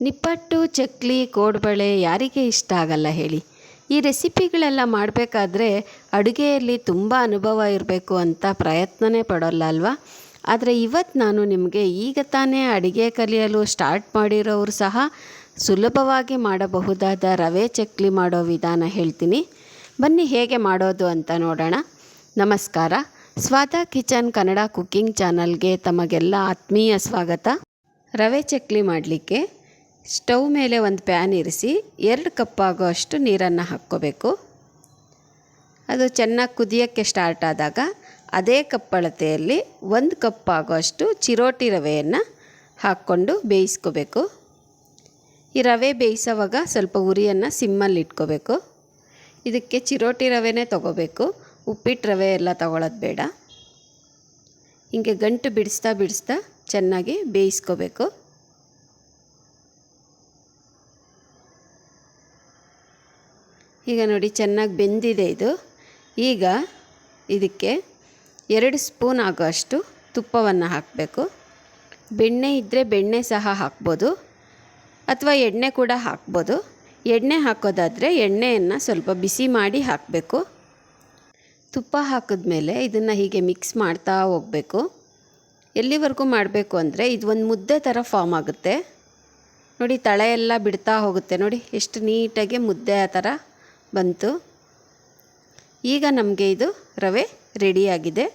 ನಿಪ್ಪಟ್ಟು, ಚಕ್ಲಿ, ಕೋಡ್ಬಳೆ ಯಾರಿಗೆ ಇಷ್ಟ ಆಗಲ್ಲ ಹೇಳಿ. ಈ ರೆಸಿಪಿಗಳೆಲ್ಲ ಮಾಡಬೇಕಾದ್ರೆ ಅಡುಗೆಯಲ್ಲಿ ತುಂಬ ಅನುಭವ ಇರಬೇಕು ಅಂತ ಪ್ರಯತ್ನನೇ ಪಡೋಲ್ಲ ಅಲ್ವಾ. ಆದರೆ ಇವತ್ತು ನಾನು ನಿಮಗೆ ಈಗ ತಾನೇ ಅಡುಗೆ ಕಲಿಯಲು ಸ್ಟಾರ್ಟ್ ಮಾಡಿರೋರು ಸಹ ಸುಲಭವಾಗಿ ಮಾಡಬಹುದಾದ ರವೆ ಚಕ್ಲಿ ಮಾಡೋ ವಿಧಾನ ಹೇಳ್ತೀನಿ. ಬನ್ನಿ ಹೇಗೆ ಮಾಡೋದು ಅಂತ ನೋಡೋಣ. ನಮಸ್ಕಾರ. ಸ್ವಾದ ಕಿಚನ್ ಕನ್ನಡ ಕುಕ್ಕಿಂಗ್ ಚಾನಲ್ಗೆ ತಮಗೆಲ್ಲ ಆತ್ಮೀಯ ಸ್ವಾಗತ. ರವೆ ಚಕ್ಲಿ ಮಾಡಲಿಕ್ಕೆ ಸ್ಟವ್ ಮೇಲೆ ಒಂದು ಪ್ಯಾನ್ ಇರಿಸಿ 2 ಕಪ್ ಆಗೋಷ್ಟು ನೀರನ್ನು ಹಾಕ್ಕೋಬೇಕು. ಅದು ಚೆನ್ನಾಗಿ ಕುದಿಯೋಕ್ಕೆ ಸ್ಟಾರ್ಟ್ ಆದಾಗ ಅದೇ ಕಪ್ ಅಳತೆಯಲ್ಲಿ 1 ಕಪ್ ಆಗೋಷ್ಟು ಚಿರೋಟಿ ರವೆಯನ್ನು ಹಾಕ್ಕೊಂಡು ಬೇಯಿಸ್ಕೋಬೇಕು. ಈ ರವೆ ಬೇಯಿಸೋವಾಗ ಸ್ವಲ್ಪ ಉರಿಯನ್ನು ಸಿಮ್ಮಲ್ಲಿ ಇಟ್ಕೋಬೇಕು. ಇದಕ್ಕೆ ಚಿರೋಟಿ ರವೆನೇ ತೊಗೋಬೇಕು, ಉಪ್ಪಿಟ್ಟು ರವೆ ಎಲ್ಲ ತೊಗೊಳೋದು ಬೇಡ. ಹೀಗೆ ಗಂಟು ಬಿಡಿಸ್ತಾ ಚೆನ್ನಾಗಿ ಬೇಯಿಸ್ಕೋಬೇಕು. ಈಗ ನೋಡಿ ಚೆನ್ನಾಗಿ ಬೆಂದಿದೆ ಇದು. ಈಗ ಇದಕ್ಕೆ 2 ಸ್ಪೂನ್ ಆಗೋಷ್ಟು ತುಪ್ಪವನ್ನು ಹಾಕಬೇಕು. ಬೆಣ್ಣೆ ಇದ್ದರೆ ಬೆಣ್ಣೆ ಸಹ ಹಾಕ್ಬೋದು, ಅಥವಾ ಎಣ್ಣೆ ಕೂಡ ಹಾಕ್ಬೋದು. ಎಣ್ಣೆ ಹಾಕೋದಾದರೆ ಎಣ್ಣೆಯನ್ನು ಸ್ವಲ್ಪ ಬಿಸಿ ಮಾಡಿ ಹಾಕಬೇಕು. ತುಪ್ಪ ಹಾಕಿದ್ಮೇಲೆ ಇದನ್ನು ಹೀಗೆ ಮಿಕ್ಸ್ ಮಾಡ್ತಾ ಹೋಗಬೇಕು. ಎಲ್ಲಿವರೆಗೂ ಮಾಡಬೇಕು ಅಂದರೆ ಇದು ಒಂದು ಮುದ್ದೆ ಥರ ಫಾರ್ಮ್ ಆಗುತ್ತೆ ನೋಡಿ. ತಳ ಎಲ್ಲ ಬಿಡ್ತಾ ಹೋಗುತ್ತೆ ನೋಡಿ, ಎಷ್ಟು ನೀಟಾಗಿ ಮುದ್ದೆ ಆ ಥರ ಬಂತು. ಈಗ ನಮಗೆ ಇದು ರವೆ ರೆಡಿಯಾಗಿದೆ.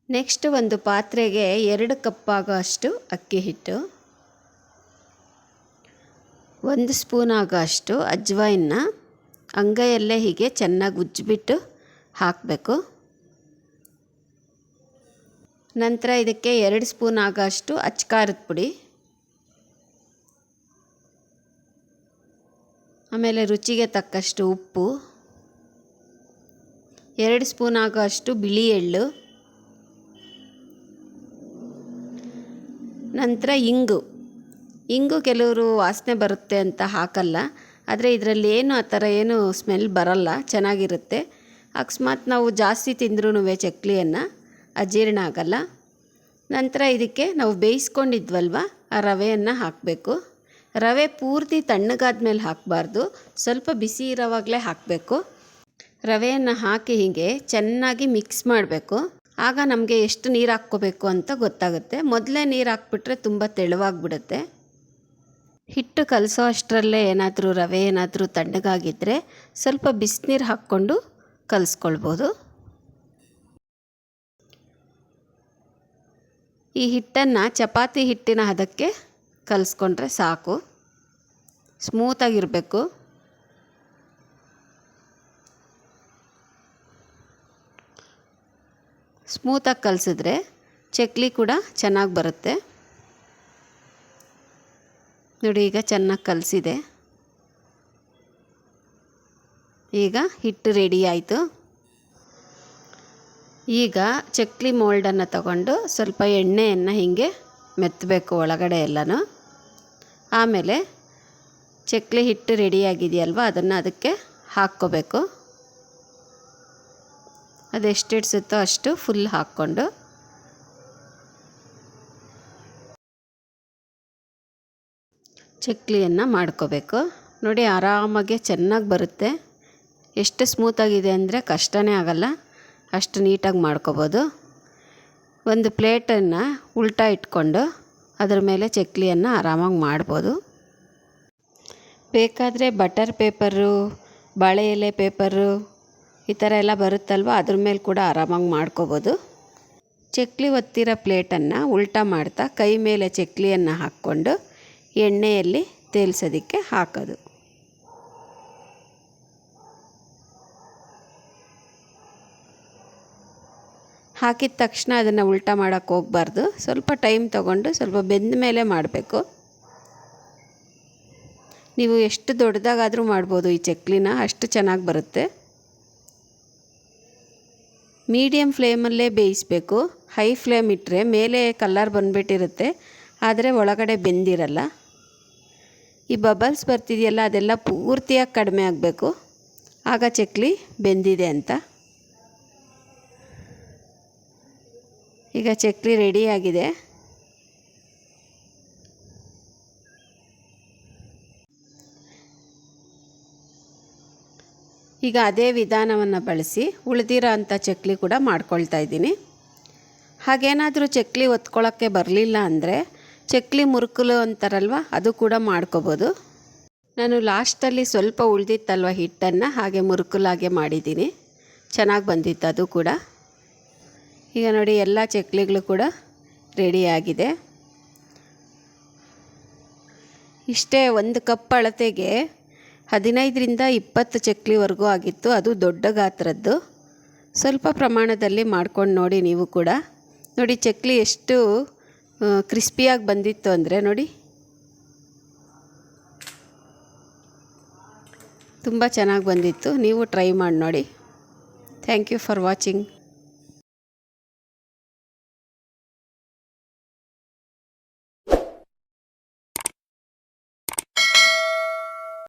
ನೆಕ್ಸ್ಟ್ ಒಂದು ಪಾತ್ರೆಗೆ 2 ಕಪ್ ಆಗೋಷ್ಟು ಅಕ್ಕಿ ಹಿಟ್ಟು, 1 ಸ್ಪೂನ್ ಆಗೋಷ್ಟು ಅಜ್ವಾಯಿನ ಅಂಗೈಯಲ್ಲೇ ಹೀಗೆ ಚೆನ್ನಾಗಿ ಉಜ್ಜಿಬಿಟ್ಟು ಹಾಕಬೇಕು. ನಂತರ ಇದಕ್ಕೆ 2 ಸ್ಪೂನ್ ಆಗೋಷ್ಟು ಅಚ್ಕಾರದ ಪುಡಿ, ಆಮೇಲೆ ರುಚಿಗೆ ತಕ್ಕಷ್ಟು ಉಪ್ಪು, 2 ಸ್ಪೂನ್ ಆಗೋಷ್ಟು ಬಿಳಿ ಎಳ್ಳು, ನಂತರ ಇಂಗು ಕೆಲವರು ವಾಸನೆ ಬರುತ್ತೆ ಅಂತ ಹಾಕಲ್ಲ, ಆದರೆ ಇದರಲ್ಲಿ ಆ ಥರ ಏನು ಸ್ಮೆಲ್ ಬರಲ್ಲ, ಚೆನ್ನಾಗಿರುತ್ತೆ. ಅಕಸ್ಮಾತ್ ನಾವು ಜಾಸ್ತಿ ತಿಂದ್ರೂ ಚಕ್ಲಿಯನ್ನು ಅಜೀರ್ಣ ಆಗಲ್ಲ. ನಂತರ ಇದಕ್ಕೆ ನಾವು ಬೇಯಿಸ್ಕೊಂಡಿದ್ವಲ್ವ ಆ ರವೆಯನ್ನು ಹಾಕಬೇಕು. ರವೆ ಪೂರ್ತಿ ತಣ್ಣಗಾದ ಮೇಲೆ ಹಾಕಬಾರ್ದು, ಸ್ವಲ್ಪ ಬಿಸಿ ಇರೋವಾಗಲೇ ಹಾಕಬೇಕು. ರವೆಯನ್ನು ಹಾಕಿ ಹೀಗೆ ಚೆನ್ನಾಗಿ ಮಿಕ್ಸ್ ಮಾಡಬೇಕು. ಆಗ ನಮಗೆ ಎಷ್ಟು ನೀರು ಹಾಕ್ಕೋಬೇಕು ಅಂತ ಗೊತ್ತಾಗುತ್ತೆ. ಮೊದಲೇ ನೀರು ಹಾಕ್ಬಿಟ್ರೆ ತುಂಬ ತೆಳುವಾಗಿಬಿಡುತ್ತೆ. ಹಿಟ್ಟು ಕಲಸೋ ಅಷ್ಟರಲ್ಲೇ ರವೆ ಏನಾದರೂ ತಣ್ಣಗಾಗಿದ್ದರೆ ಸ್ವಲ್ಪ ಬಿಸಿನೀರು ಹಾಕ್ಕೊಂಡು ಕಲಿಸ್ಕೊಳ್ಬೋದು. ಈ ಹಿಟ್ಟನ್ನು ಚಪಾತಿ ಹಿಟ್ಟಿನ ಹದಕ್ಕೆ ಕಲಿಸ್ಕೊಂಡ್ರೆ ಸಾಕು. ಸ್ಮೂತಾಗಿರಬೇಕು. ಸ್ಮೂತಾಗಿ ಕಲಿಸಿದ್ರೆ ಚಕ್ಲಿ ಕೂಡ ಚೆನ್ನಾಗಿ ಬರುತ್ತೆ ನೋಡಿ. ಈಗ ಚೆನ್ನಾಗಿ ಕಲಿಸಿದೆ. ಈಗ ಹಿಟ್ಟು ರೆಡಿ ಆಯಿತು. ಈಗ ಚಕ್ಲಿ ಮೋಲ್ಡನ್ನು ತಗೊಂಡು ಸ್ವಲ್ಪ ಎಣ್ಣೆಯನ್ನು ಹೀಗೆ ಮೆತ್ತಬೇಕು ಒಳಗಡೆ ಎಲ್ಲನೂ. ಆಮೇಲೆ ಚಕ್ಲಿ ಹಿಟ್ಟು ರೆಡಿಯಾಗಿದೆಯಲ್ವ ಅದನ್ನು ಅದಕ್ಕೆ ಹಾಕ್ಕೋಬೇಕು. ಅದೆಷ್ಟು ಇಡ್ಸುತ್ತೋ ಅಷ್ಟು ಫುಲ್ ಹಾಕ್ಕೊಂಡು ಚಕ್ಲಿಯನ್ನು ಮಾಡ್ಕೋಬೇಕು ನೋಡಿ. ಆರಾಮಾಗಿ ಚೆನ್ನಾಗಿ ಬರುತ್ತೆ. ಎಷ್ಟು ಸ್ಮೂತಾಗಿದೆ ಅಂದರೆ ಕಷ್ಟನೇ ಆಗಲ್ಲ, ಅಷ್ಟು ನೀಟಾಗಿ ಮಾಡ್ಕೋಬೋದು. ಒಂದು ಪ್ಲೇಟನ್ನು ಉಲ್ಟಾ ಇಟ್ಕೊಂಡು ಅದರ ಮೇಲೆ ಚಕ್ಲಿಯನ್ನು ಆರಾಮಾಗಿ ಮಾಡ್ಬೋದು. ಬೇಕಾದರೆ ಬಟರ್ ಪೇಪರು, ಬಾಳೆ ಎಲೆ ಪೇಪರು ಈ ಥರ ಎಲ್ಲ ಬರುತ್ತಲ್ವ, ಅದ್ರ ಮೇಲೆ ಕೂಡ ಆರಾಮಾಗಿ ಮಾಡ್ಕೋಬೋದು. ಚಕ್ಲಿ ಒತ್ತಿರೋ ಪ್ಲೇಟನ್ನು ಉಲ್ಟಾ ಮಾಡ್ತಾ ಕೈ ಮೇಲೆ ಚಕ್ಲಿಯನ್ನು ಹಾಕ್ಕೊಂಡು ಎಣ್ಣೆಯಲ್ಲಿ ತೇಲ್ಸೋದಕ್ಕೆ ಹಾಕೋದು. ಹಾಕಿದ ತಕ್ಷಣ ಅದನ್ನು ಉಲ್ಟಾ ಮಾಡೋಕ್ಕೆ ಹೋಗಬಾರ್ದು. ಸ್ವಲ್ಪ ಟೈಮ್ ತೊಗೊಂಡು ಸ್ವಲ್ಪ ಬೆಂದ ಮೇಲೆ ಮಾಡಬೇಕು. ನೀವು ಎಷ್ಟು ದೊಡ್ಡದಾಗಾದರೂ ಮಾಡ್ಬೋದು ಈ ಚಕ್ಲಿನ, ಅಷ್ಟು ಚೆನ್ನಾಗಿ ಬರುತ್ತೆ. ಮೀಡಿಯಮ್ ಫ್ಲೇಮಲ್ಲೇ ಬೇಯಿಸಬೇಕು. ಹೈ ಫ್ಲೇಮ್ ಇಟ್ಟರೆ ಮೇಲೆ ಕಲರ್ ಬಂದುಬಿಟ್ಟಿರುತ್ತೆ, ಆದರೆ ಒಳಗಡೆ ಬೆಂದಿರಲ್ಲ. ಈ ಬಬಲ್ಸ್ ಬರ್ತಿದೆಯಲ್ಲ ಅದೆಲ್ಲ ಪೂರ್ತಿಯಾಗಿ ಕಡಿಮೆ ಆಗಬೇಕು, ಆಗ ಚಕ್ಲಿ ಬೆಂದಿದೆ ಅಂತ. ಈಗ ಚಕ್ಲಿ ರೆಡಿಯಾಗಿದೆ. ಈಗ ಅದೇ ವಿಧಾನವನ್ನು ಬಳಸಿ ಉಳಿದಿರೋ ಅಂಥ ಚಕ್ಲಿ ಕೂಡ ಮಾಡ್ಕೊಳ್ತಾ ಇದ್ದೀನಿ. ಹಾಗೇನಾದರೂ ಚಕ್ಲಿ ಒತ್ಕೊಳ್ಳೋಕ್ಕೆ ಬರಲಿಲ್ಲ ಅಂದರೆ ಚಕ್ಲಿ ಮುರುಕಲು ಅಂತಾರಲ್ವ, ಅದು ಕೂಡ ಮಾಡ್ಕೋಬೋದು. ನಾನು ಲಾಸ್ಟಲ್ಲಿ ಸ್ವಲ್ಪ ಉಳಿದಿತ್ತಲ್ವ ಹಿಟ್ಟನ್ನು ಹಾಗೆ ಮುರುಕಲಾಗೆ ಮಾಡಿದ್ದೀನಿ. ಚೆನ್ನಾಗಿ ಬಂದಿತ್ತು ಅದು ಕೂಡ. ಈಗ ನೋಡಿ ಎಲ್ಲ ಚಕ್ಲಿಗಳು ಕೂಡ ರೆಡಿಯಾಗಿದೆ. ಇಷ್ಟೇ ಒಂದು ಕಪ್ ಅಳತೆಗೆ 15ರಿಂದ 20 ಚಕ್ಲಿವರೆಗೂ ಆಗಿತ್ತು. ಅದು ದೊಡ್ಡ ಗಾತ್ರದ್ದು. ಸ್ವಲ್ಪ ಪ್ರಮಾಣದಲ್ಲಿ ಮಾಡ್ಕೊಂಡು ನೋಡಿ ನೀವು ಕೂಡ. ನೋಡಿ ಚಕ್ಲಿ ಎಷ್ಟು ಕ್ರಿಸ್ಪಿಯಾಗಿ ಬಂದಿತ್ತು ಅಂದರೆ ನೋಡಿ, ತುಂಬ ಚೆನ್ನಾಗಿ ಬಂದಿತ್ತು. ನೀವು ಟ್ರೈ ಮಾಡಿ ನೋಡಿ. Thank you for watching.